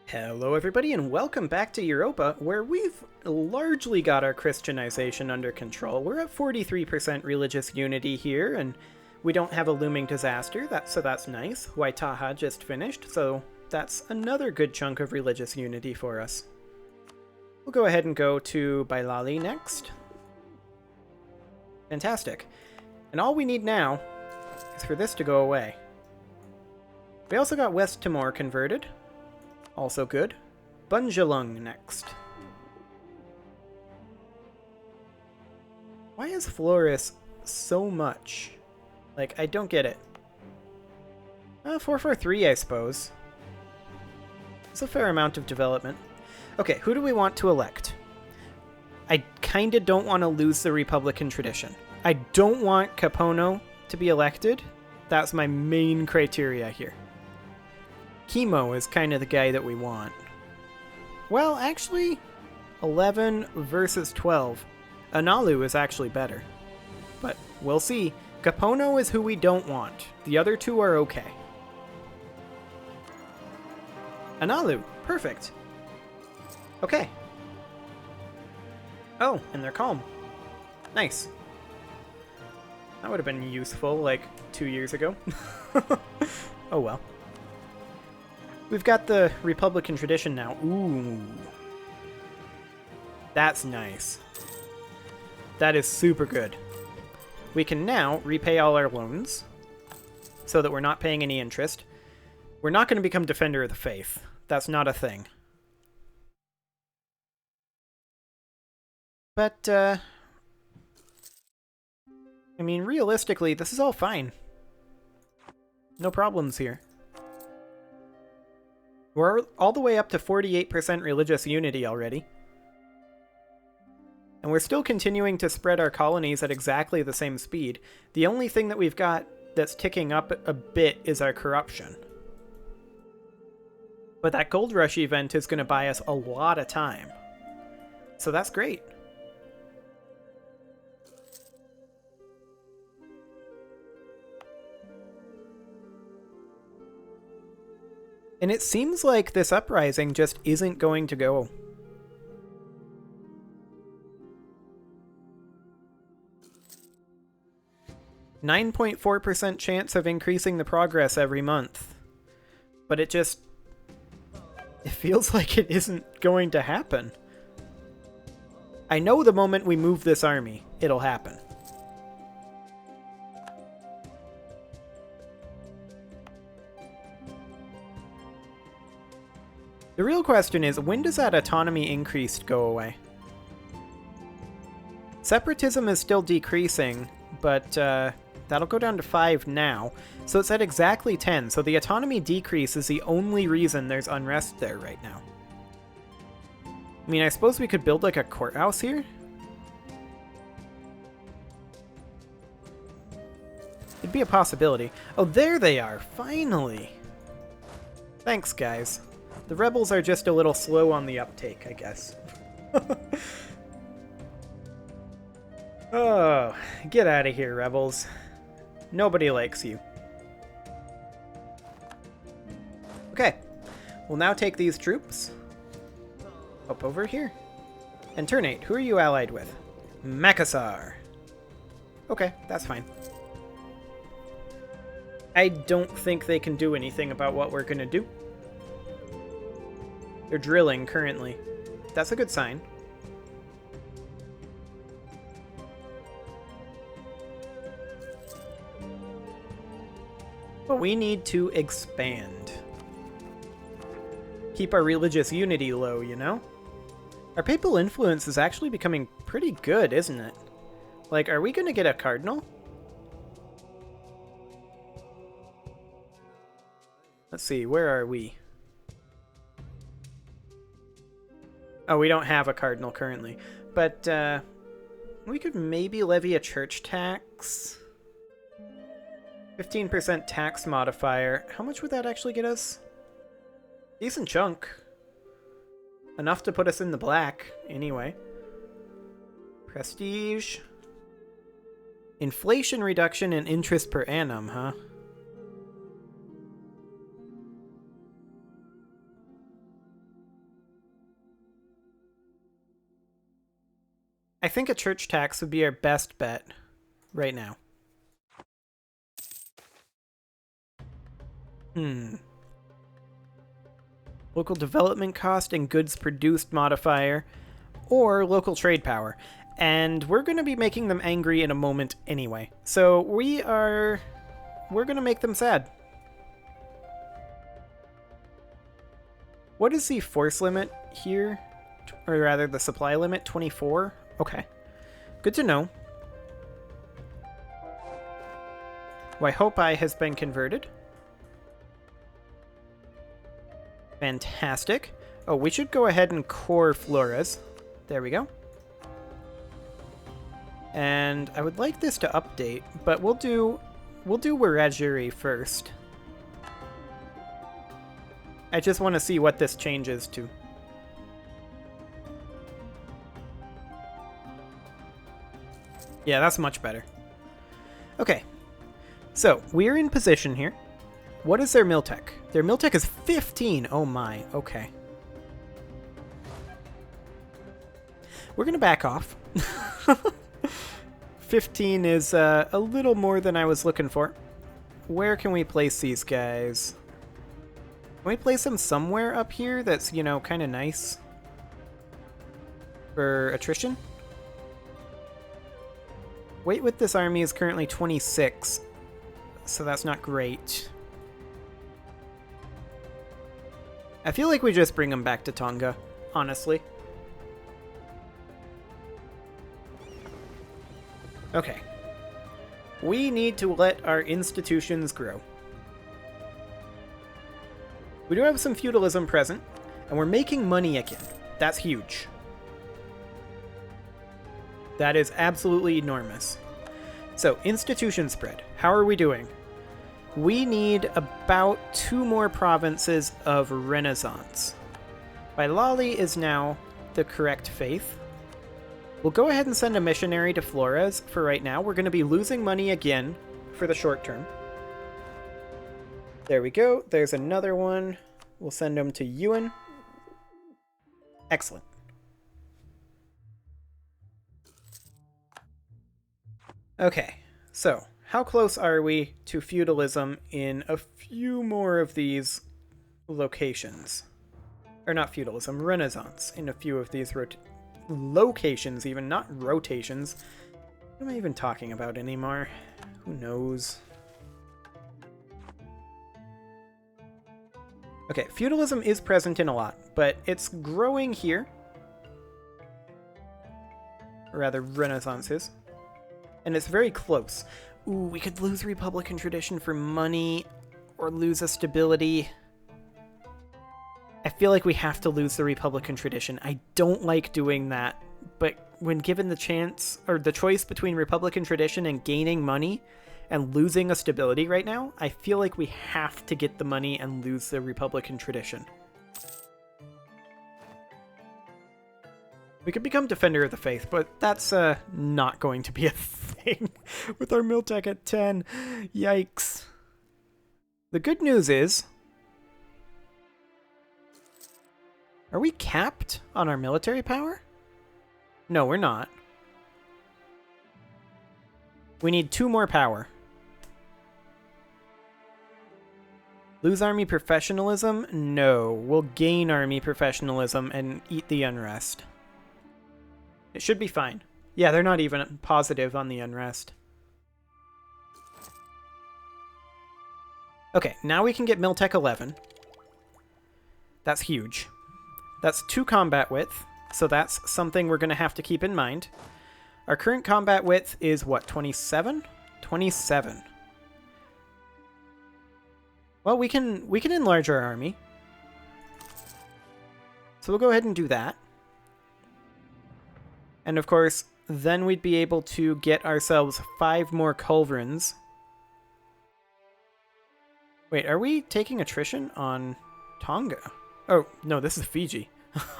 Hello everybody and welcome back to Europa, where we've largely got our Christianization under control. We're at 43% religious unity here, and we don't have a looming disaster, so that's nice. Waitaha just finished, so that's another good chunk of religious unity for us. We'll go ahead and go to Bailali next. Fantastic. And all we need now is for this to go away. We also got West Timor converted. Also good. Bunjalung next. Why is Flores so much? Like, I don't get it. 443, I suppose. It's a fair amount of development. Okay, who do we want to elect? I kinda don't want to lose the Republican tradition. I don't want Capono to be elected. That's my main criteria here. Chemo is kind of the guy that we want. Well, actually, 11 versus 12. Analu is actually better. But we'll see. Capono is who we don't want. The other two are okay. Analu, perfect. Okay. Oh, and they're calm. Nice. That would have been useful, like, 2 years ago. Oh well. We've got the Republican tradition now. Ooh. That's nice. That is super good. We can now repay all our loans, so that we're not paying any interest. We're not going to become Defender of the Faith. That's not a thing. But, I mean, realistically, this is all fine. No problems here. We're all the way up to 48% religious unity already. And we're still continuing to spread our colonies at exactly the same speed. The only thing that we've got that's ticking up a bit is our corruption. But that Gold Rush event is going to buy us a lot of time. So that's great. And it seems like this uprising just isn't going to go. .4% chance of increasing the progress every month. But it feels like it isn't going to happen. I know the moment we move this army, it'll happen. The real question is, when does that autonomy increase go away? Separatism is still decreasing, but that'll go down to 5 now. So it's at exactly 10, so the autonomy decrease is the only reason there's unrest there right now. I mean, I suppose we could build like a courthouse here? It'd be a possibility. Oh, there they are, finally! Thanks, guys. The rebels are just a little slow on the uptake, I guess. Oh, get out of here, rebels. Nobody likes you. Okay, we'll now take these troops up over here. And Ternate, who are you allied with? Makassar. Okay, that's fine. I don't think they can do anything about what we're gonna do. They're drilling currently. That's a good sign. But we need to expand. Keep our religious unity low, you know? Our papal influence is actually becoming pretty good, isn't it? Like, are we gonna get a cardinal? Let's see, where are we? Oh, we don't have a cardinal currently. But, we could maybe levy a church tax. 15% tax modifier. How much would that actually get us? Decent chunk. Enough to put us in the black, anyway. Prestige. Inflation reduction and interest per annum, huh? I think a church tax would be our best bet right now. Local development cost and goods produced modifier, or local trade power. And we're going to be making them angry in a moment anyway. So we're going to make them sad. What is the force limit here? Or rather, the supply limit? 24? Okay. Good to know. Waihopai has been converted. Fantastic. Oh, we should go ahead and core Flores. There we go. And I would like this to update, but we'll do Wiradjuri first. I just want to see what this changes to. Yeah, that's much better. Okay. So, we're in position here. What is their Miltech? Their Miltech is 15. Oh my, okay. We're going to back off. 15 is a little more than I was looking for. Where can we place these guys? Can we place them somewhere up here that's, you know, kind of nice? For attrition? Weight with this army is currently 26, so that's not great. I feel like we just bring them back to Tonga, honestly. Okay. We need to let our institutions grow. We do have some feudalism present, and we're making money again. That's huge. That is absolutely enormous. So, institution spread. How are we doing? We need about 2 more provinces of Renaissance. Bailali is now the correct faith. We'll go ahead and send a missionary to Flores for right now. We're going to be losing money again for the short term. There we go. There's another one. We'll send them to Ewan. Excellent. Okay, so how close are we to feudalism in a few more of these locations? Or not feudalism, Renaissance in a few of these locations even, not rotations. What am I even talking about anymore? Who knows? Okay, feudalism is present in a lot, but it's growing here. Or rather, Renaissance is. And it's very close. Ooh, we could lose Republican tradition for money, or lose a stability. I feel like we have to lose the Republican tradition. I don't like doing that, but when given the chance, or the choice between Republican tradition and gaining money, and losing a stability right now, I feel like we have to get the money and lose the Republican tradition. We could become Defender of the Faith, but that's not going to be a thing with our Miltech at 10. Yikes. The good news is... Are we capped on our military power? No, we're not. We need 2 more power. Lose army professionalism? No. We'll gain army professionalism and eat the unrest. It should be fine. Yeah, they're not even positive on the unrest. Okay, now we can get Miltech 11. That's huge. That's 2 combat width, so that's something we're going to have to keep in mind. Our current combat width is, what, 27? 27. Well, we can enlarge our army. So we'll go ahead and do that. And of course, then we'd be able to get ourselves 5 more culverins. Wait, are we taking attrition on Tonga? Oh, no, this is Fiji.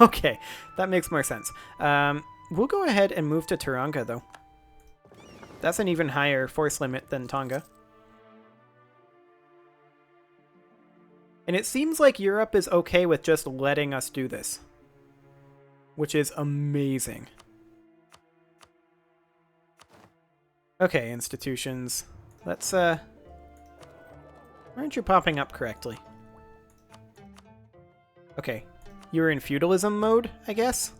Okay, that makes more sense. We'll go ahead and move to Tauranga, though. That's an even higher force limit than Tonga. And it seems like Europe is okay with just letting us do this, which is amazing. Okay, institutions. Let's, why aren't you popping up correctly? Okay, you're in feudalism mode, I guess?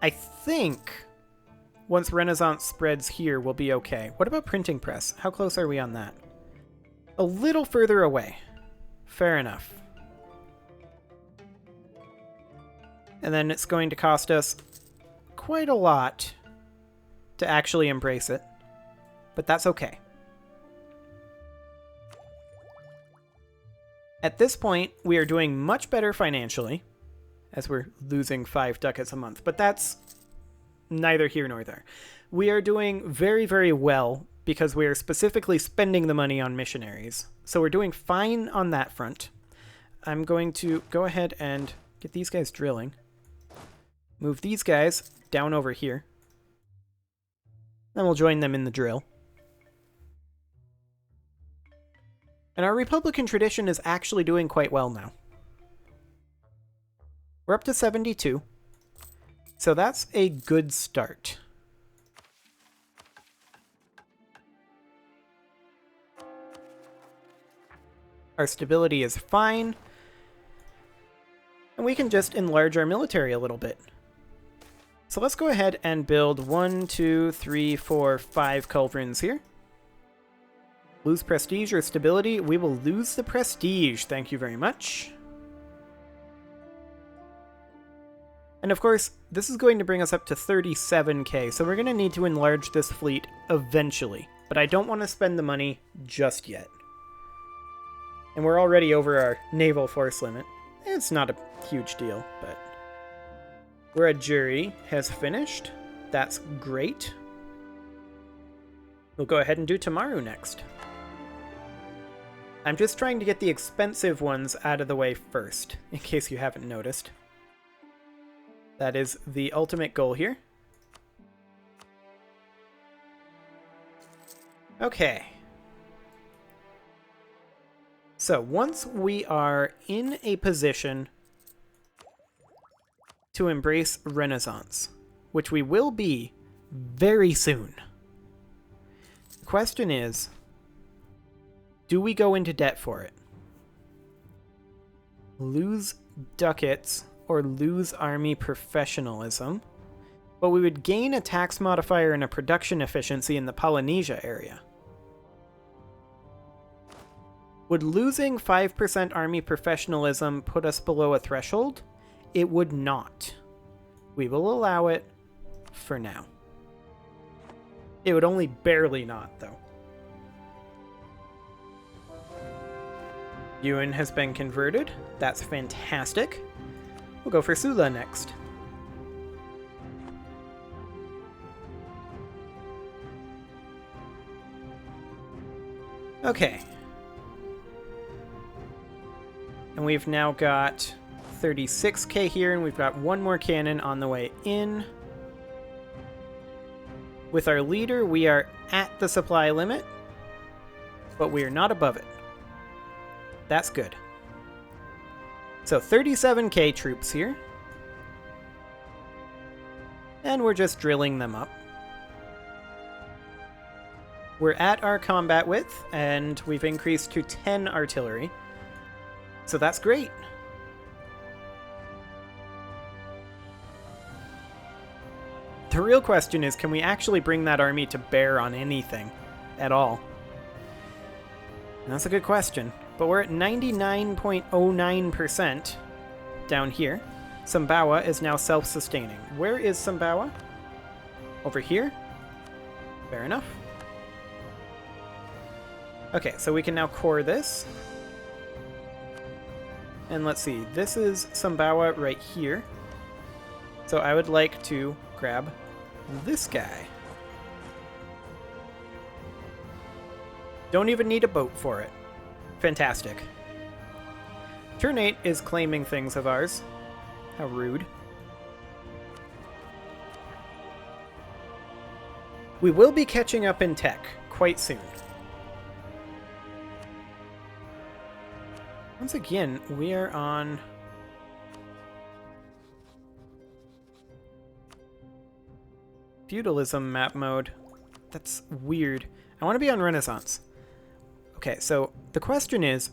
I think once Renaissance spreads here, we'll be okay. What about printing press? How close are we on that? A little further away. Fair enough. And then it's going to cost us quite a lot to actually embrace it. But that's okay. At this point, we are doing much better financially, as we're losing 5 ducats a month. But that's neither here nor there. We are doing very, very well because we are specifically spending the money on missionaries. So we're doing fine on that front. I'm going to go ahead and get these guys drilling. Move these guys down over here. Then we'll join them in the drill. And our Republican tradition is actually doing quite well now. We're up to 72. So that's a good start. Our stability is fine. And we can just enlarge our military a little bit. So let's go ahead and build 1, 2, 3, 4, 5 culverins here. Lose prestige or stability? We will lose the prestige. Thank you very much. And of course, this is going to bring us up to 37k, so we're going to need to enlarge this fleet eventually. But I don't want to spend the money just yet. And we're already over our naval force limit. It's not a huge deal, but... Wiradjuri has finished. That's great. We'll go ahead and do Tamaru next. I'm just trying to get the expensive ones out of the way first, in case you haven't noticed. That is the ultimate goal here. Okay. So once we are in a position to embrace Renaissance, which we will be very soon, the question is, do we go into debt for it? Lose ducats or lose army professionalism, but we would gain a tax modifier and a production efficiency in the Polynesia area. Would losing 5% army professionalism put us below a threshold? It would not. We will allow it for now. It would only barely not, though. Yuan has been converted. That's fantastic. We'll go for Sula next. Okay. And we've now got 36k here, and we've got one more cannon on the way in. With our leader, we are at the supply limit, but we are not above it. That's good. So 37k troops here. And we're just drilling them up. We're at our combat width, and we've increased to 10 artillery. So that's great. The real question is, can we actually bring that army to bear on anything at all? And that's a good question. But we're at 99.09% down here. Sumbawa is now self-sustaining. Where is Sumbawa? Over here? Fair enough. Okay, so we can now core this. And let's see, this is Sumbawa right here. So I would like to grab this guy. Don't even need a boat for it. Fantastic. Turn 8 is claiming things of ours. How rude. We will be catching up in tech quite soon. Once again, we are on... Feudalism map mode. That's weird. I want to be on Renaissance. Okay, so the question is,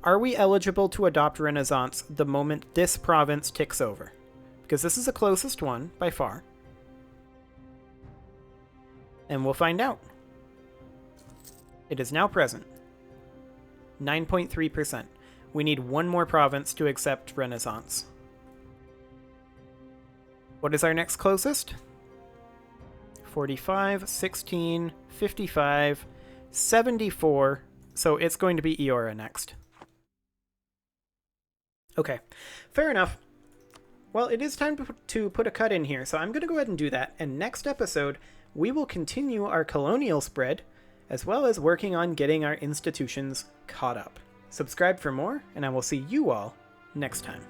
are we eligible to adopt Renaissance the moment this province ticks over? Because this is the closest one, by far. And we'll find out. It is now present. 9.3%. We need one more province to accept Renaissance. What is our next closest? 45, 16, 55, 74. So it's going to be Eora next. Okay, fair enough. Well, it is time to put a cut in here, so I'm going to go ahead and do that. And next episode, we will continue our colonial spread, as well as working on getting our institutions caught up. Subscribe for more, and I will see you all next time.